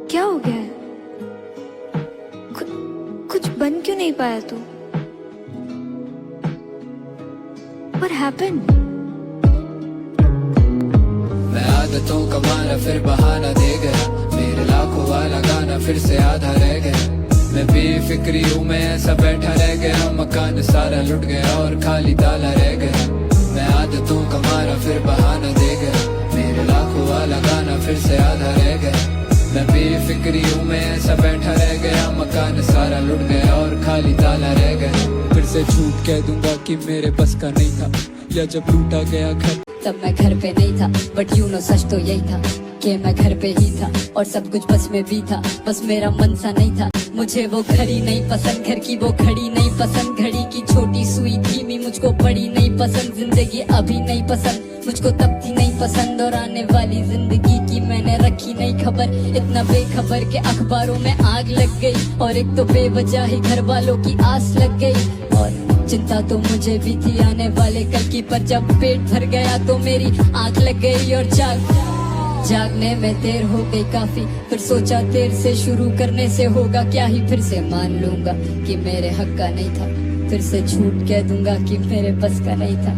क्या हो गया है? कुछ बन क्यों नहीं पाया तू? What happened? मैं आदतों का मारा फिर बहाना दे गया, मेरे लाखों वाला गाना फिर से आधा रह गया। मैं बेफिक्री हूँ, मैं ऐसा बैठा रह गया, मकान सारा लुट गया और खाली ताला रह गया। मैं आदतों का मारा फिर बहाना दे गया, मेरे लाखों वाला गाना फिर से आधा रह गया। मैं बेफिक्री हूँ, मैं ऐसा बैठा रह गया, मकान सारा लुट गया और खाली ताला रह गया। फिर से झूठ कह दूंगा कि मेरे बस का नहीं था, या जब लूटा गया घर तब मैं घर पे नहीं था, बट यू नो सच तो यही था कि मैं घर पे ही था और सब कुछ बस में भी था, बस मेरा मन सा नहीं था। मुझे वो घड़ी नहीं पसंद, घर की वो घड़ी नहीं पसंद, घड़ी की छोटी सुई धीमी मुझको बड़ी नहीं पसंद। जिंदगी अभी नहीं पसंद मुझको, तब थी नहीं पसंद, और आने वाली जिंदगी की मैंने रखी नहीं खबर। इतना बेखबर के अखबारों में आग लग गई, और एक तो बेवजह ही घर वालों की आस लग गई। और चिंता तो मुझे भी थी आने वाले कल की, पर जब पेट भर गया तो मेरी आंख लग गई और जागने में देर हो गई काफी। फिर सोचा देर से शुरू करने से होगा क्या ही, फिर से मान लूंगा कि मेरे हक का नहीं था, फिर से झूठ कह दूंगा कि मेरे बस का नहीं था।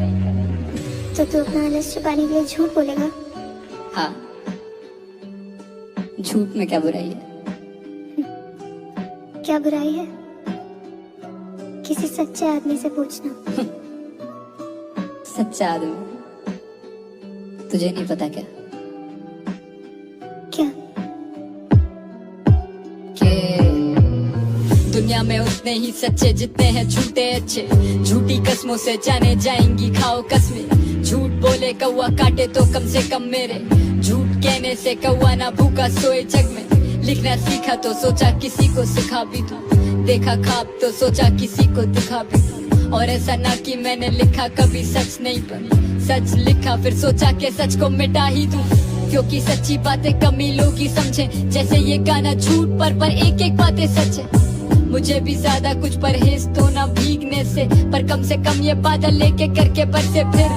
तो तू अपना आलस छुपाने के लिए झूठ बोलेगा? हाँ, झूठ में क्या बुराई है? क्या बुराई है? किसी सच्चे आदमी से पूछना। सच्चा आदमी तुझे नहीं पता क्या? क्या? दुनिया में उतने ही सच्चे जितने हैं झूठे अच्छे। झूठी कस्मों से जाने जाएंगी खाओ कसमें, झूठ बोले कौवा काटे तो कम से कम मेरे। झूठ कहने से कौवा ना भूखा सोए जग में। लिखना सीखा तो सोचा किसी को सिखा भी दूं, देखा ख्वाब तो सोचा किसी को दिखा भी दूं। और ऐसा ना कि मैंने लिखा कभी सच नहीं, पर सच लिखा फिर सोचा कि सच को मिटा ही दूं, क्योंकि सच्ची बातें कम ही लोग ही समझे। जैसे ये गाना झूठ पर एक एक बातें सच है। मुझे भी ज्यादा कुछ परहेज तो ना भीगने से, पर कम से कम ये बादल लेके करके बरसे फिर।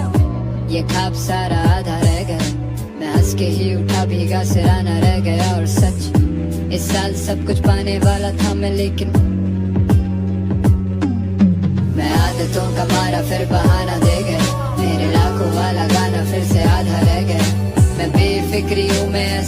ये ख्वाब सारा आधा रह गया, मैं हंस के ही उठा भीगा सिराना रह गया। और सच इस साल सब कुछ पाने वाला था मैं, लेकिन मैं आदतों का मारा फिर बहाना दे गया, मेरे लाखों वाला गाना फिर से आधा रह गया। मैं बेफिक्री हूँ, मैं